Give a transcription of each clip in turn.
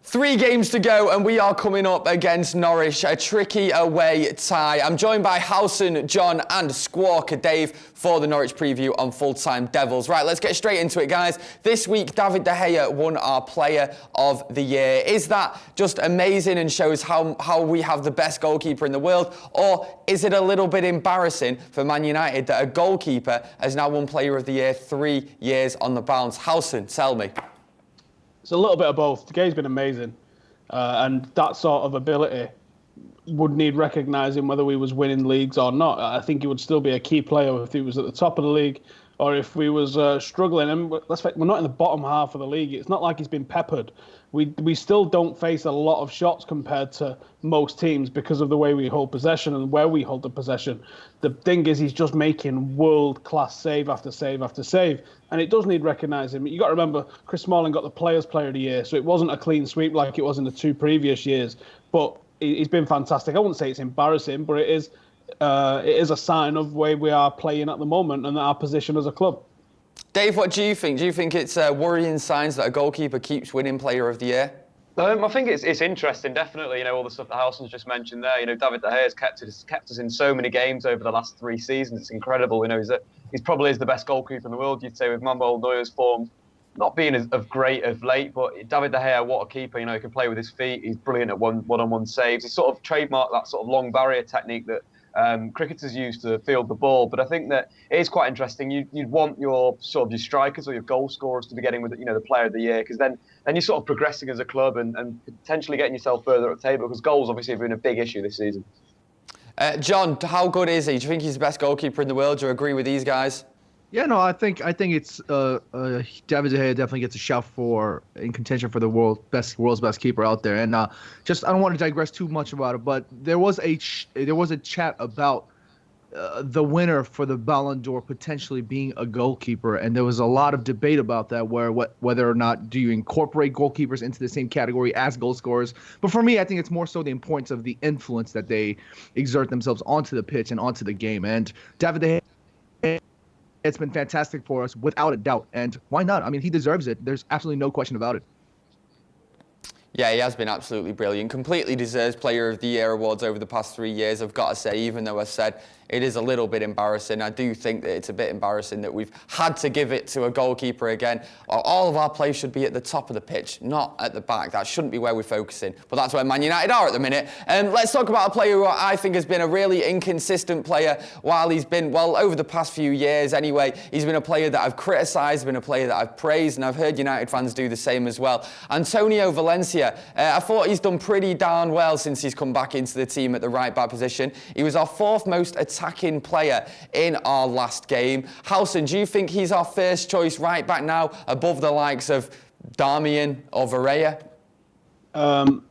3 games to go and we are coming up against Norwich, a tricky away tie. I'm joined by Howson, John and Squawker Dave for the Norwich preview on Full Time Devils. Right, let's get straight into it, guys. This week, David De Gea won our Player of the Year. Is that just amazing and shows how we have the best goalkeeper in the world? Or is it a little bit embarrassing for Man United that a goalkeeper has now won Player of the Year 3 years on the bounce? Howson, tell me. It's a little bit of both. De Gea's been amazing, and that sort of ability would need recognising whether we was winning leagues or not. I think he would still be a key player if he was at the top of the league or if we was struggling. And let's face it, we're not in the bottom half of the league. It's not like he's been peppered. We still don't face a lot of shots compared to most teams because of the way we hold possession and where we hold the possession. The thing is, he's just making world-class save after save after save, and it does need recognising. You got to remember, Chris Smalling got the Players' Player of the Year, so it wasn't a clean sweep like it was in the 2 previous years. But he's been fantastic. I wouldn't say it's embarrassing, but it is a sign of where we are playing at the moment and our position as a club. Dave, what do you think? Do you think it's worrying signs that a goalkeeper keeps winning Player of the Year? I think it's interesting, definitely. You know, all the stuff that Howson's just mentioned there. You know, David De Gea has kept us in so many games over the last 3 seasons. It's incredible. You know, he's probably the best goalkeeper in the world, you'd say, with Manuel Neuer's form not being as great of late. But David De Gea, what a keeper. You know, he can play with his feet. He's brilliant at one-on-one saves. He's sort of trademarked that sort of long barrier technique that cricketers use to field the ball. But I think that it is quite interesting. You'd want your strikers or your goal scorers to be getting with, you know, the Player of the Year, because then you're sort of progressing as a club and potentially getting yourself further up the table, because goals obviously have been a big issue this season. John, how good is he? Do you think he's the best goalkeeper in the world? Do you agree with these guys? Yeah, no, I think it's David De Gea definitely gets a shout for in contention for the world's best keeper out there. And I don't want to digress too much about it, but there was a chat about the winner for the Ballon d'Or potentially being a goalkeeper, and there was a lot of debate about that, whether or not do you incorporate goalkeepers into the same category as goal scorers. But for me, I think it's more so the importance of the influence that they exert themselves onto the pitch and onto the game. And David De Gea, it's been fantastic for us, without a doubt. And why not? I mean, he deserves it. There's absolutely no question about it. Yeah, he has been absolutely brilliant. Completely deserves Player of the Year awards over the past 3 years, I've got to say, even though I said it is a little bit embarrassing. I do think that it's a bit embarrassing that we've had to give it to a goalkeeper again. All of our players should be at the top of the pitch, not at the back. That shouldn't be where we're focusing. But that's where Man United are at the minute. Let's talk about a player who I think has been a really inconsistent player while he's been, well, over the past few years anyway. He's been a player that I've criticised, been a player that I've praised, and I've heard United fans do the same as well. Antonio Valencia. I thought he's done pretty darn well since he's come back into the team at the right-back position. He was our 4th most attacking player in our last game. Howson, do you think he's our first choice right-back now, above the likes of Darmian or Varela? No.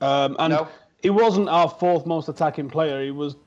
No? He wasn't our 4th most attacking player. He was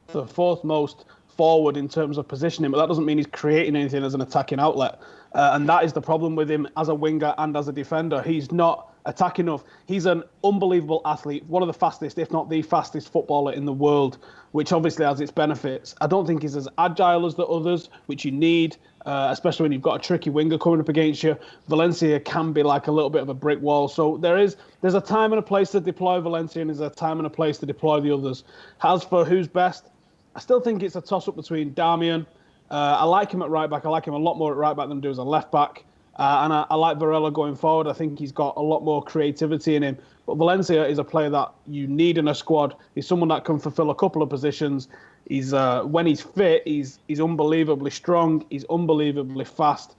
the 4th most forward in terms of positioning, but that doesn't mean he's creating anything as an attacking outlet. And that is the problem with him as a winger and as a defender. He's not attacking enough. He's an unbelievable athlete, one of the fastest, if not the fastest footballer in the world, which obviously has its benefits. I don't think he's as agile as the others, which you need, especially when you've got a tricky winger coming up against you. Valencia can be like a little bit of a brick wall. So there's a time and a place to deploy Valencia, and there's a time and a place to deploy the others. As for who's best, I still think it's a toss-up between Darmian. I like him at right-back. I like him a lot more at right-back than I do as a left-back. And I like Varela going forward. I think he's got a lot more creativity in him. But Valencia is a player that you need in a squad. He's someone that can fulfill a couple of positions. He's when he's fit, he's unbelievably strong. He's unbelievably fast.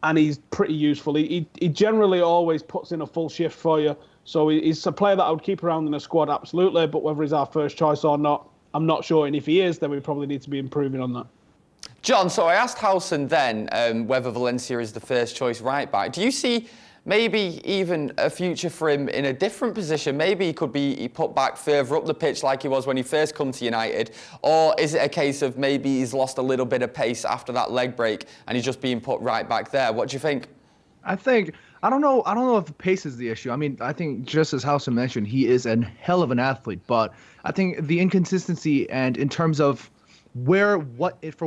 And he's pretty useful. He generally always puts in a full shift for you. So he's a player that I would keep around in a squad, absolutely. But whether he's our first choice or not, I'm not sure. And if he is, then we probably need to be improving on that. John, so I asked Howson then whether Valencia is the first choice right-back. Do you see maybe even a future for him in a different position? Maybe he could be put back further up the pitch like he was when he first come to United? Or is it a case of maybe he's lost a little bit of pace after that leg break and he's just being put right back there? What do you think? I don't know if the pace is the issue. I mean, I think just as Howson mentioned, he is a hell of an athlete, but I think the inconsistency and in terms of for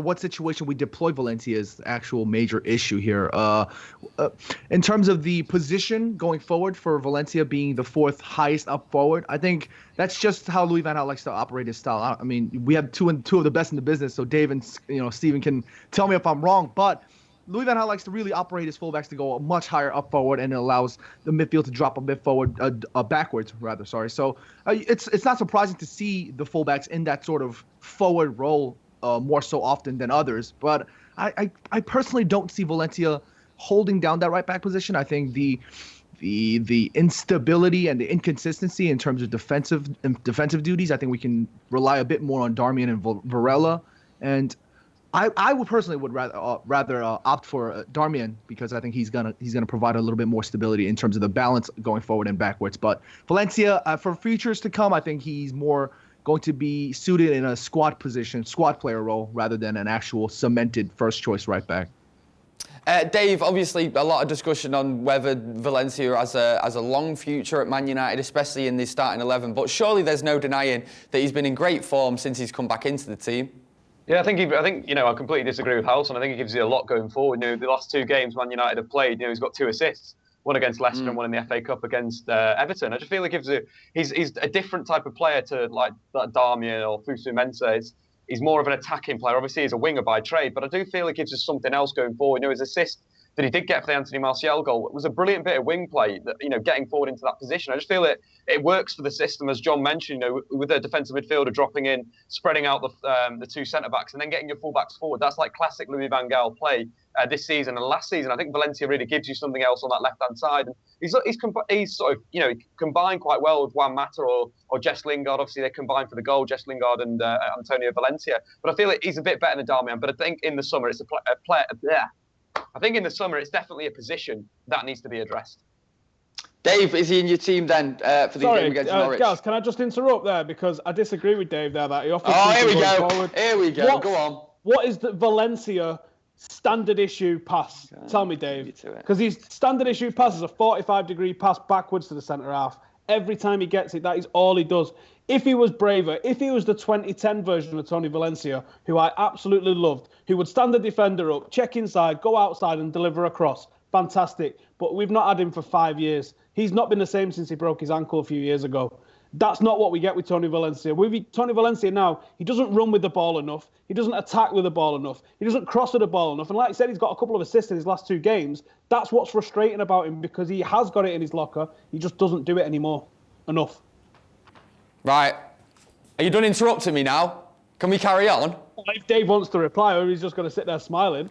what situation we deploy Valencia is the actual major issue here. In terms of the position going forward for Valencia being the fourth highest up forward, I think that's just how Louis van Gaal likes to operate his style. I mean, we have two of the best in the business, so Dave and Steven can tell me if I'm wrong, but Louis van Gaal likes to really operate his fullbacks to go much higher up forward, and it allows the midfield to drop a bit forward, backwards rather. Sorry. So it's not surprising to see the fullbacks in that sort of forward role more so often than others. But I personally don't see Valencia holding down that right back position. I think the instability and the inconsistency in terms of defensive duties, I think we can rely a bit more on Darmian and Varela. And I would rather opt for Darmian, because I think he's gonna provide a little bit more stability in terms of the balance going forward and backwards. But Valencia, for futures to come, I think he's more going to be suited in a squad player role, rather than an actual cemented first choice right back. Dave, obviously a lot of discussion on whether Valencia has a long future at Man United, especially in the starting 11. But surely there's no denying that he's been in great form since he's come back into the team. Yeah, I think I completely disagree with Howson. I think it gives you a lot going forward. The last two games Man United have played, he's got 2 assists, one against Leicester and one in the FA Cup against Everton. I just feel it gives he's a different type of player to like Darmian or Fusu Mensah. He's more of an attacking player. Obviously, he's a winger by trade, but I do feel it gives us something else going forward. His assist that he did get for the Anthony Martial goal was a brilliant bit of wing play, that, getting forward into that position. I just feel it works for the system, as John mentioned, with a defensive midfielder dropping in, spreading out the 2 centre-backs, and then getting your full-backs forward. That's like classic Louis van Gaal play this season and last season. I think Valencia really gives you something else on that left-hand side. And he's sort of, combined quite well with Juan Mata or Jess Lingard. Obviously, they combined for the goal, Jess Lingard and Antonio Valencia. But I feel like he's a bit better than Darmian. But I think in the summer, it's I think in the summer, it's definitely a position that needs to be addressed. Dave, is he in your team then for the game against Norwich? Guys, can I just interrupt there, because I disagree with Dave there that he often. Here we go. Forward. Here we go. Go on. What is the Valencia standard issue pass? Tell me, Dave. Because his standard issue pass is a 45-degree pass backwards to the centre half. Every time he gets it, that is all he does. If he was braver, if he was the 2010 version of Tony Valencia, who I absolutely loved, who would stand the defender up, check inside, go outside and deliver a cross, fantastic. But we've not had him for 5 years. He's not been the same since he broke his ankle a few years ago. That's not what we get with Tony Valencia. With Tony Valencia now, he doesn't run with the ball enough. He doesn't attack with the ball enough. He doesn't cross with the ball enough. And like I said, he's got a couple of assists in his last 2 games. That's what's frustrating about him, because he has got it in his locker. He just doesn't do it anymore. Enough. Right. Are you done interrupting me now? Can we carry on? If Dave wants to reply, or he's just going to sit there smiling.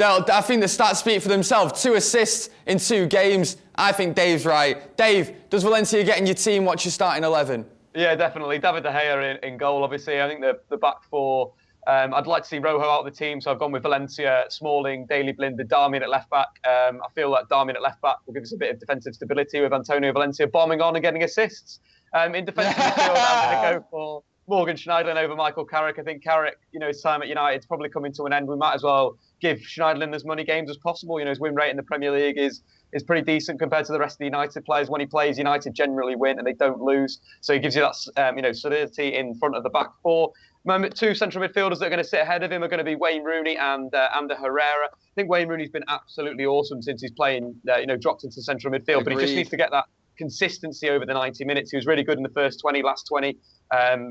I think the stats speak for themselves. 2 assists in 2 games. I think Dave's right. Dave, does Valencia get in your team? What's your starting 11? Yeah, definitely. David De Gea in goal, obviously. I think the back 4, I'd like to see Rojo out of the team, so I've gone with Valencia, Smalling, Daley Blind, Darmian at left back. I feel like Darmian at left back will give us a bit of defensive stability, with Antonio Valencia bombing on and getting assists. In defensive midfield, I'm going to go for Morgan Schneiderlin over Michael Carrick. I think Carrick, his time at United's probably coming to an end. We might as well give Schneiderlin as many games as possible. His win rate in the Premier League is pretty decent compared to the rest of the United players. When he plays, United generally win and they don't lose. So he gives you that, solidity in front of the back 4. My 2 central midfielders that are going to sit ahead of him are going to be Wayne Rooney and Ander Herrera. I think Wayne Rooney's been absolutely awesome since he's playing, dropped into central midfield. Agreed. But he just needs to get that consistency over the 90 minutes. He was really good in the first 20, last 20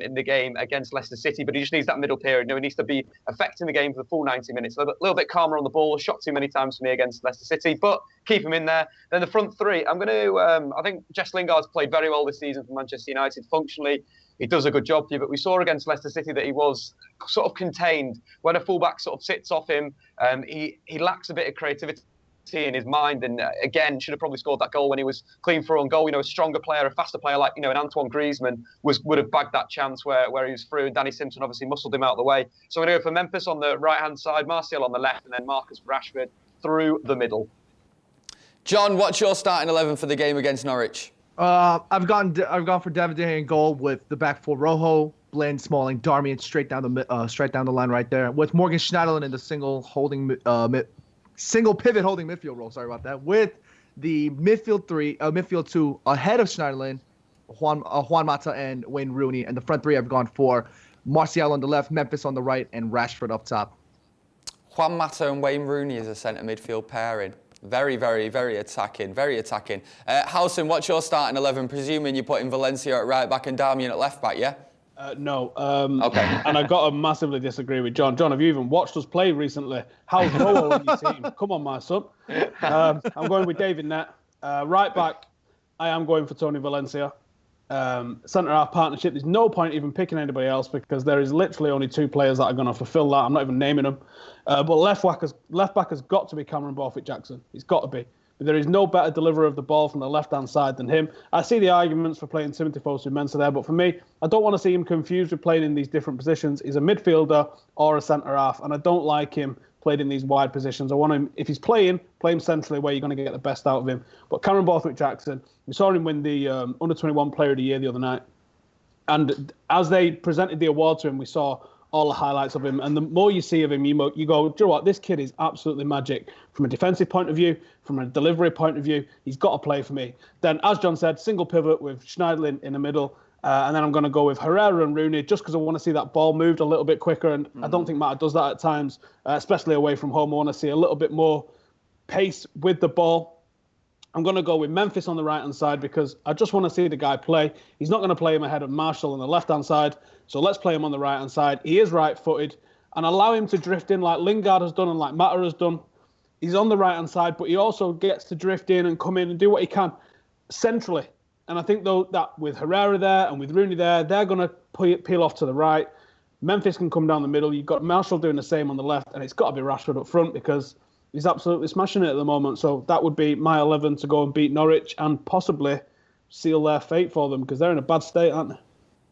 in the game against Leicester City, but he just needs that middle period. He needs to be affecting the game for the full 90 minutes. A little bit calmer on the ball. Shot too many times for me against Leicester City, but keep him in there. Then the front 3, I'm going to, I think Jess Lingard's played very well this season for Manchester United. Functionally, he does a good job here, but we saw against Leicester City that he was sort of contained. When a fullback sort of sits off him, he lacks a bit of creativity in his mind, and again should have probably scored that goal when he was clean for own goal. A stronger player, a faster player like an Antoine Griezmann would have bagged that chance where he was through, and Danny Simpson obviously muscled him out of the way. So I'm going to go for Memphis on the right hand side, Martial on the left, and then Marcus Rashford through the middle. John, what's your starting 11 for the game against Norwich? I've gone for David De Gea in goal, with the back 4 Rojo, Blind, Smalling, Darmian straight down the line right there, with Morgan Schneiderlin in the single pivot holding midfield role. Sorry about that. With the midfield 2 ahead of Schneiderlin, Juan Mata and Wayne Rooney, and the front 3 I've gone for Martial on the left, Memphis on the right, and Rashford up top. Juan Mata and Wayne Rooney as a centre midfield pairing. Very, very, very attacking. Very attacking. Howson, what's your starting 11? Presuming you're putting Valencia at right back and Darmian at left back, yeah? No. Okay. And I've got to massively disagree with John. John, have you even watched us play recently? How's Rowe on your team? Come on, my son. I'm going with David Nett. Right back, I am going for Tony Valencia. Centre-half partnership, there's no point even picking anybody else because there is literally only 2 players that are going to fulfil that. I'm not even naming them. But left back has got to be Cameron Borthwick-Jackson. He's got to be. There is no better deliverer of the ball from the left-hand side than him. I see the arguments for playing Timothy Fosu-Mensah there, but for me, I don't want to see him confused with playing in these different positions. He's a midfielder or a centre-half, and I don't like him played in these wide positions. I want him, if he's playing, play him centrally where you're going to get the best out of him. But Cameron Borthwick-Jackson, we saw him win the Under-21 Player of the Year the other night. And as they presented the award to him, we saw all the highlights of him. And the more you see of him, you go, do you know what? This kid is absolutely magic. From a defensive point of view, from a delivery point of view, he's got to play for me. Then, as John said, single pivot with Schneiderlin in the middle. And then I'm going to go with Herrera and Rooney just because I want to see that ball moved a little bit quicker. And I don't think Mata does that at times, especially away from home. I want to see a little bit more pace with the ball. I'm going to go with Memphis on the right-hand side because I just want to see the guy play. He's not going to play him ahead of Marshall on the left-hand side, so let's play him on the right-hand side. He is right-footed, and allow him to drift in like Lingard has done and like Mata has done. He's on the right-hand side, but he also gets to drift in and come in and do what he can centrally. And I think, though, that with Herrera there and with Rooney there, they're going to peel off to the right. Memphis can come down the middle. You've got Marshall doing the same on the left, and it's got to be Rashford up front because he's absolutely smashing it at the moment. So that would be my 11 to go and beat Norwich and possibly seal their fate for them because they're in a bad state, aren't they?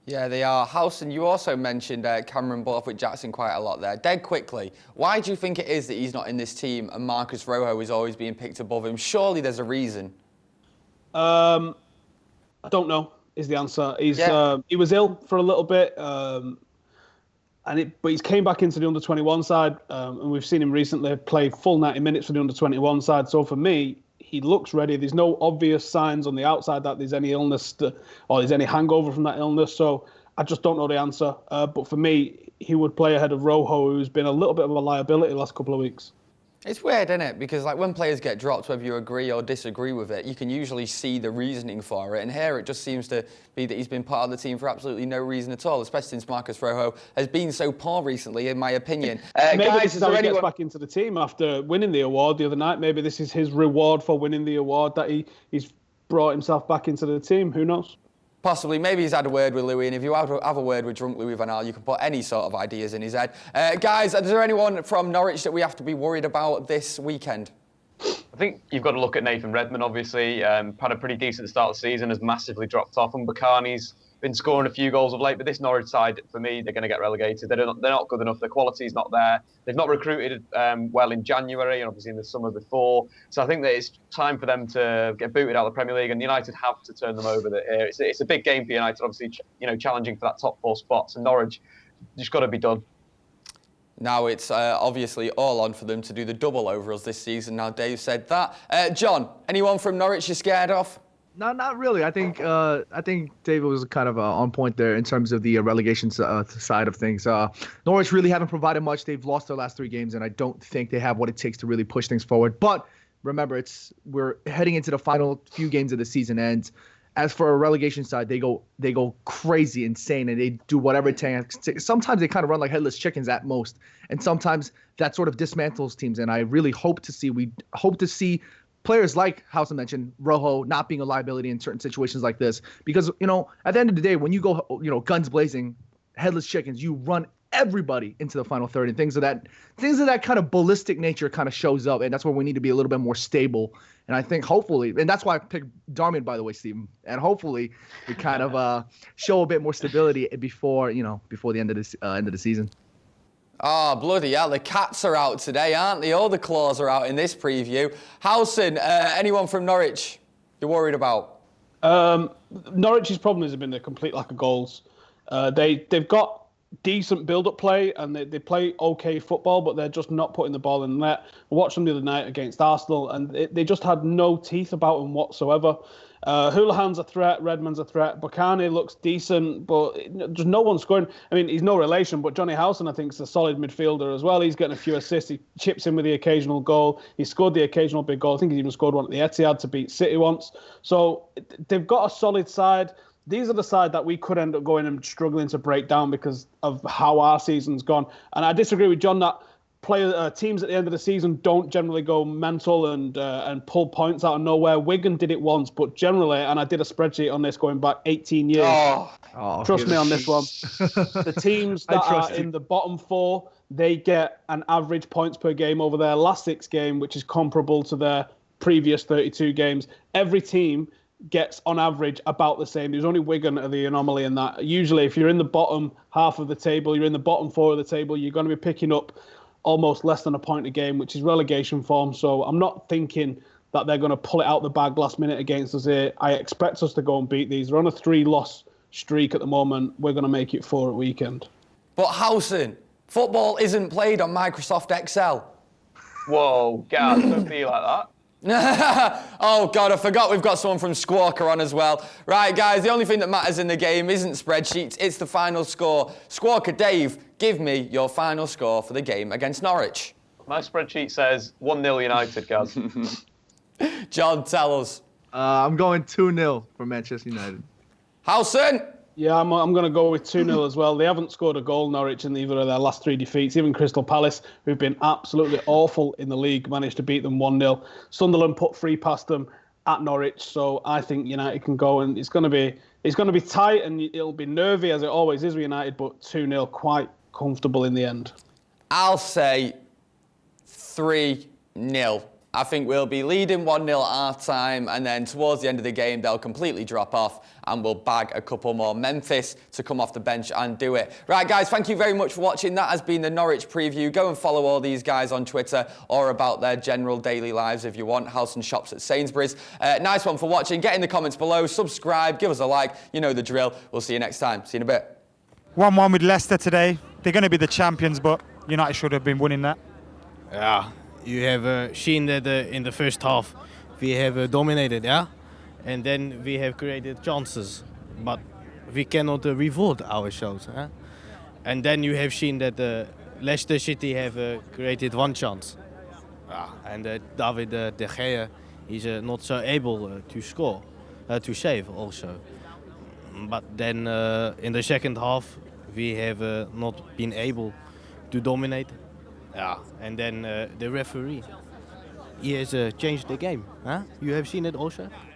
Yeah, they are. Howson, you also mentioned Cameron Borthwick-Jackson quite a lot there. Dead quickly, why do you think it is that he's not in this team and Marcus Rojo is always being picked above him? Surely there's a reason. I don't know is the answer. He was ill for a little bit. But he's came back into the under-21 side, and we've seen him recently play full 90 minutes for the under-21 side. So for me, he looks ready. There's no obvious signs on the outside that there's any illness or there's any hangover from that illness. So I just don't know the answer. But for me, he would play ahead of Rojo, who's been a little bit of a liability the last couple of weeks. It's weird, isn't it? Because like when players get dropped, whether you agree or disagree with it, you can usually see the reasoning for it. And here it just seems to be that he's been part of the team for absolutely no reason at all, especially since Marcus Rojo has been so poor recently, in my opinion. Maybe guys, this is how he gets back into the team after winning the award the other night. Maybe this is his reward for winning the award, that he's brought himself back into the team. Who knows? Possibly. Maybe he's had a word with Louis, and if you have a word with drunk Louis Van Gaal, you can put any sort of ideas in his head. Guys, is there anyone from Norwich that we have to be worried about this weekend? I think you've got to look at Nathan Redmond, obviously. Had a pretty decent start of the season, has massively dropped off. And Bakani's been scoring a few goals of late, but this Norwich side, for me, they're going to get relegated. They're not good enough. Their quality's not there. They've not recruited well in January and obviously in the summer before. So I think that it's time for them to get booted out of the Premier League, and United have to turn them over. It's a big game for United, obviously, challenging for that top 4 spots. And Norwich just got to be done. Now it's obviously all on for them to do the double over us this season. Now Dave said that. John, anyone from Norwich you're scared of? No, not really. I think David was kind of on point there in terms of the relegation side of things. Norwich really haven't provided much. They've lost their last 3 games, and I don't think they have what it takes to really push things forward. But remember, we're heading into the final few games of the season, and as for a relegation side, they go crazy, insane, and they do whatever it takes. Sometimes they kind of run like headless chickens at most, and sometimes that sort of dismantles teams. And I really hope to see players like Howson mentioned, Rojo not being a liability in certain situations like this, because at the end of the day, when you go guns blazing, headless chickens, you run everybody into the final third, and things of that kind of ballistic nature kind of shows up, and that's where we need to be a little bit more stable. And I think hopefully, and that's why I picked Darmian, by the way, Stephen, and hopefully we kind of show a bit more stability before the end of the season. Oh, bloody hell, the cats are out today, aren't they? All the claws are out in this preview. Howson, anyone from Norwich you're worried about? Norwich's problem has been the complete lack of goals. They've got decent build-up play, and they play okay football, but they're just not putting the ball in the net. I watched them the other night against Arsenal, and they just had no teeth about them whatsoever. Houlihan's a threat, Redmond's a threat, Buchanan looks decent, but there's no one scoring. I mean, he's no relation, but Johnny Howson, I think, is a solid midfielder as well. He's getting a few assists. He chips in with the occasional goal. He scored the occasional big goal. I think he's even scored one at the Etihad to beat City once. So they've got a solid side. These are the side that we could end up going and struggling to break down because of how our season's gone. And I disagree with John that teams at the end of the season don't generally go mental and pull points out of nowhere. Wigan did it once, but generally, and I did a spreadsheet on this going back 18 years. Trust me on this one. The teams that are in the bottom 4, they get an average points per game over their last 6 games, which is comparable to their previous 32 games. Every team gets on average about the same. There's only Wigan are the anomaly in that. Usually, if you're in the bottom half of the table, you're in the bottom 4 of the table, you're going to be picking up almost less than a point a game, which is relegation form. So I'm not thinking that they're going to pull it out the bag last minute against us here. I expect us to go and beat these. They're on a 3-loss streak at the moment. We're going to make it 4 at weekend. But Howson, football isn't played on Microsoft Excel. Whoa, Gaz, don't be like that. Oh, God, I forgot we've got someone from Squawker on as well. Right, guys, the only thing that matters in the game isn't spreadsheets, it's the final score. Squawker Dave, give me your final score for the game against Norwich. My spreadsheet says 1-0 United, Gaz. John, tell us. I'm going 2-0 for Manchester United. Howson? Yeah, I'm going to go with 2-0 as well. They haven't scored a goal, Norwich, in either of their last 3 defeats. Even Crystal Palace, who've been absolutely awful in the league, managed to beat them 1-0. Sunderland put 3 past them at Norwich, so I think United can go, and it's going to be tight, and it'll be nervy as it always is with United, but 2-0 quite comfortable in the end. I'll say 3-0. I think we'll be leading 1-0 at half-time, and then towards the end of the game, they'll completely drop off, and we'll bag a couple more. Memphis to come off the bench and do it. Right, guys, thank you very much for watching. That has been the Norwich preview. Go and follow all these guys on Twitter or about their general daily lives if you want. House and Shops at Sainsbury's. Nice one for watching. Get in the comments below. Subscribe. Give us a like. You know the drill. We'll see you next time. See you in a bit. 1-1 with Leicester today. They're going to be the champions, but United should have been winning that. Yeah. You have seen that in the first half we have dominated, yeah? And then we have created chances, but we cannot revolt ourselves. Huh? And then you have seen that Leicester City have created 1 chance. And David De Gea is not so able to score, to save also. But then in the second half we have not been able to dominate. Yeah, and then the referee, he has changed the game. Huh? You have seen it also?